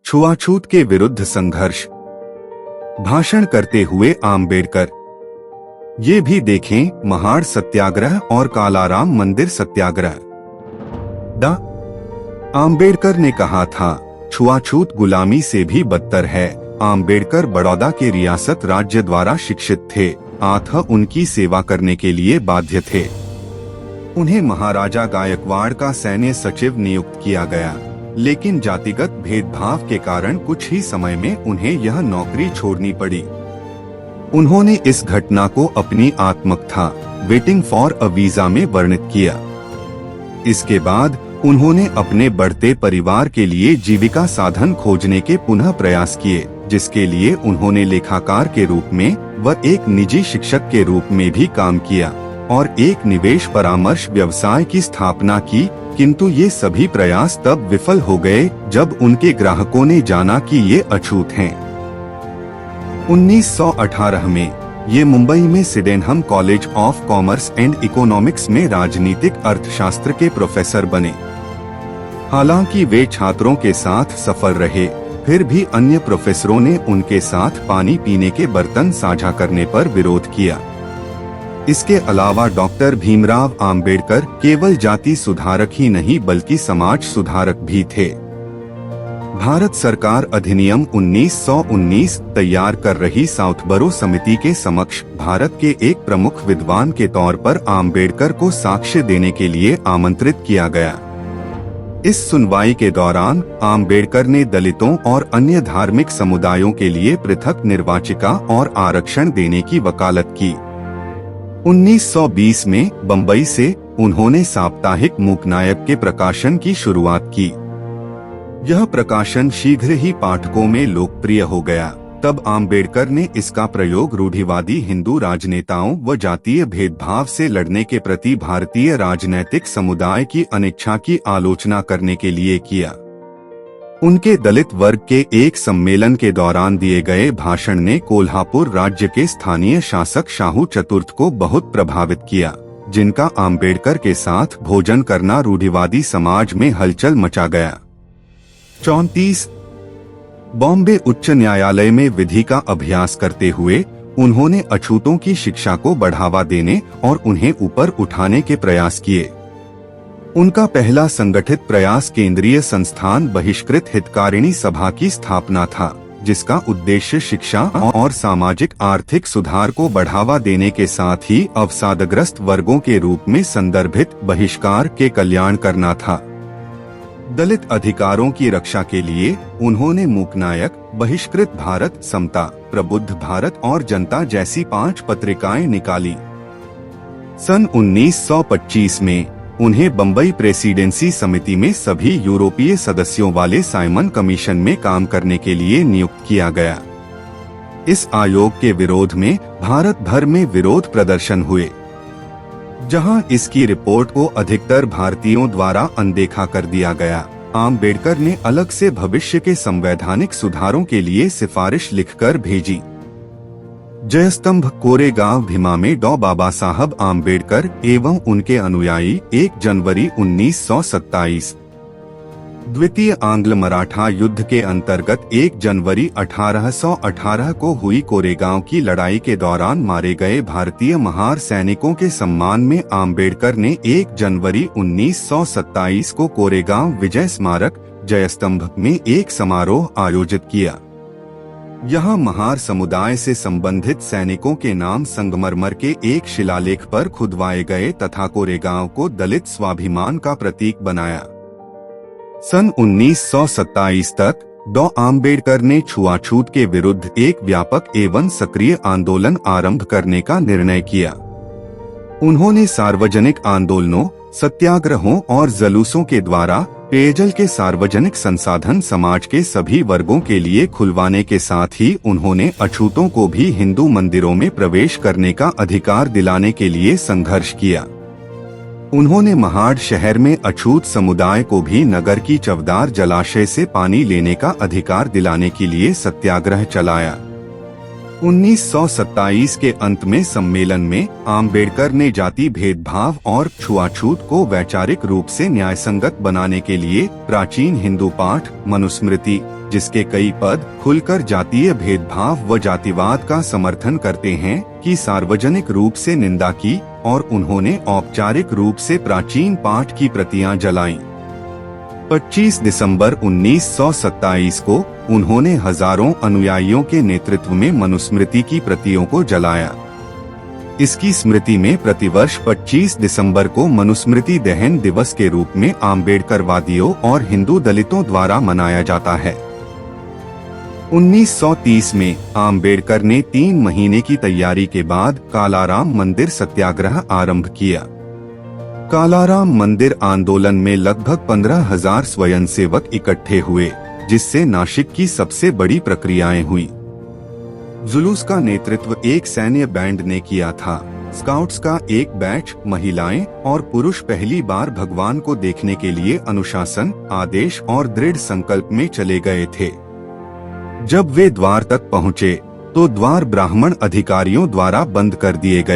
छुआछूत के विरुद्ध संघर्ष। भाषण करते हुए आम्बेडकर। ये भी देखें महाड़ सत्याग्रह और कालाराम मंदिर सत्याग्रह। डॉ. आम्बेडकर ने कहा था, छुआछूत गुलामी से भी बदतर है। आम्बेडकर बड़ौदा के रियासत राज्य द्वारा शिक्षित थे, अतः उनकी सेवा करने के लिए बाध्य थे। उन्हें महाराजा गायकवाड़ का सैन्य सचिव नियुक्त किया गया, लेकिन जातिगत भेदभाव के कारण कुछ ही समय में उन्हें यह नौकरी छोड़नी पड़ी। उन्होंने इस घटना को अपनी आत्मकथा वेटिंग फॉर अ वीजा में वर्णित किया। इसके बाद उन्होंने अपने बढ़ते परिवार के लिए जीविका साधन खोजने के पुनः प्रयास किए, जिसके लिए उन्होंने लेखाकार के रूप में व एक निजी शिक्षक के रूप में भी काम किया और एक निवेश परामर्श व्यवसाय की स्थापना की। किंतु ये सभी प्रयास तब विफल हो गए जब उनके ग्राहकों ने जाना कि ये अछूत हैं। 1918 में ये मुंबई में Sydenham college of commerce and economics में राजनीतिक अर्थशास्त्र के प्रोफेसर बने। हालांकि वे छात्रों के साथ सफल रहे, फिर भी अन्य प्रोफेसरों ने उनके साथ पानी पीने के बर्तन साझा करने पर विरोध किया। इसके अलावा डॉक्टर भीमराव आम्बेडकर केवल जाति सुधारक ही नहीं बल्कि समाज सुधारक भी थे। भारत सरकार अधिनियम 1919 तैयार कर रही साउथबरो समिति के समक्ष भारत के एक प्रमुख विद्वान के तौर पर आम्बेडकर को साक्ष्य देने के लिए आमंत्रित किया गया। इस सुनवाई के दौरान आम्बेडकर ने दलितों और अन्य धार्मिक समुदायों के लिए पृथक निर्वाचिका और आरक्षण देने की वकालत की। 1920 में बंबई से उन्होंने साप्ताहिक मूकनायक के प्रकाशन की शुरुआत की। यह प्रकाशन शीघ्र ही पाठकों में लोकप्रिय हो गया। तब आम्बेडकर ने इसका प्रयोग रूढ़िवादी हिंदू राजनेताओं व जातीय भेदभाव से लड़ने के प्रति भारतीय राजनैतिक समुदाय की अनिच्छा की आलोचना करने के लिए किया। उनके दलित वर्ग के एक सम्मेलन के दौरान दिए गए भाषण ने कोल्हापुर राज्य के स्थानीय शासक शाहू चतुर्थ को बहुत प्रभावित किया, जिनका आम्बेडकर के साथ भोजन करना रूढ़िवादी समाज में हलचल मचा गया। 34 बॉम्बे उच्च न्यायालय में विधि का अभ्यास करते हुए उन्होंने अछूतों की शिक्षा को बढ़ावा देने और उन्हें ऊपर उठाने के प्रयास किए। उनका पहला संगठित प्रयास केंद्रीय संस्थान बहिष्कृत हितकारिणी सभा की स्थापना था, जिसका उद्देश्य शिक्षा और सामाजिक आर्थिक सुधार को बढ़ावा देने के साथ ही अवसादग्रस्त वर्गों के रूप में संदर्भित बहिष्कार के कल्याण करना था। दलित अधिकारों की रक्षा के लिए उन्होंने मूकनायक, बहिष्कृत भारत, समता, प्रबुद्ध भारत और जनता जैसी 5 पत्रिकाएं निकाली। सन 1925 में उन्हें बंबई प्रेसिडेंसी समिति में सभी यूरोपीय सदस्यों वाले साइमन कमीशन में काम करने के लिए नियुक्त किया गया। इस आयोग के विरोध में भारत भर में विरोध प्रदर्शन हुए, जहां इसकी रिपोर्ट को अधिकतर भारतीयों द्वारा अनदेखा कर दिया गया। आम्बेडकर ने अलग से भविष्य के संवैधानिक सुधारों के लिए सिफारिश लिखकर भेजी। जयस्तंभ कोरेगांव भीमा में डॉ. बाबा साहब आम्बेडकर एवं उनके अनुयायी 1 जनवरी 1927। द्वितीय आंग्ल मराठा युद्ध के अंतर्गत 1 जनवरी 1818 को हुई कोरेगांव की लड़ाई के दौरान मारे गए भारतीय महार सैनिकों के सम्मान में आम्बेडकर ने 1 जनवरी 1927 को कोरेगांव विजय स्मारक जयस्तंभ में एक समारोह आयोजित किया। यहाँ महार समुदाय से संबंधित सैनिकों के नाम संगमरमर के एक शिलालेख पर खुदवाए गए तथा कोरेगांव को दलित स्वाभिमान का प्रतीक बनाया। सन 1927 तक डॉ. आम्बेडकर ने छुआछूत के विरुद्ध एक व्यापक एवं सक्रिय आंदोलन आरंभ करने का निर्णय किया। उन्होंने सार्वजनिक आंदोलनों, सत्याग्रहों और जुलूसों के द्वारा पेयजल के सार्वजनिक संसाधन समाज के सभी वर्गों के लिए खुलवाने के साथ ही उन्होंने अछूतों को भी हिंदू मंदिरों में प्रवेश करने का अधिकार दिलाने के लिए संघर्ष किया। उन्होंने महाड़ शहर में अछूत समुदाय को भी नगर की चवदार जलाशय से पानी लेने का अधिकार दिलाने के लिए सत्याग्रह चलाया। 1927 के अंत में सम्मेलन में आम्बेडकर ने जाति भेदभाव और छुआछूत को वैचारिक रूप से न्यायसंगत बनाने के लिए प्राचीन हिंदू पाठ, मनुस्मृति, जिसके कई पद खुलकर जातीय भेदभाव व जातिवाद का समर्थन करते हैं, की सार्वजनिक रूप से निंदा की और उन्होंने औपचारिक रूप से प्राचीन पाठ की प्रतियां जलाईं। 25 दिसंबर 1927 को उन्होंने हजारों अनुयायियों के नेतृत्व में मनुस्मृति की प्रतियों को जलाया। इसकी स्मृति में प्रतिवर्ष 25 दिसंबर को मनुस्मृति दहन दिवस के रूप में आम्बेडकरवादियों और हिंदू दलितों द्वारा मनाया जाता है। 1930 में आम्बेडकर ने 3 महीने की तैयारी के बाद कालाराम मंदिर सत्याग्रह आरंभ किया। कालाराम मंदिर आंदोलन में लगभग 15,000 स्वयंसेवक इकट्ठे हुए, जिससे नासिक की सबसे बड़ी प्रक्रियाएं हुई। जुलूस का नेतृत्व एक सैन्य बैंड ने किया था। स्काउट्स का एक बैच, महिलाएं और पुरुष पहली बार भगवान को देखने के लिए अनुशासन, आदेश और दृढ़ संकल्प में चले गए थे। जब वे द्वार तक पहुँचे तो द्वार ब्राह्मण अधिकारियों द्वारा बंद कर दिए गए।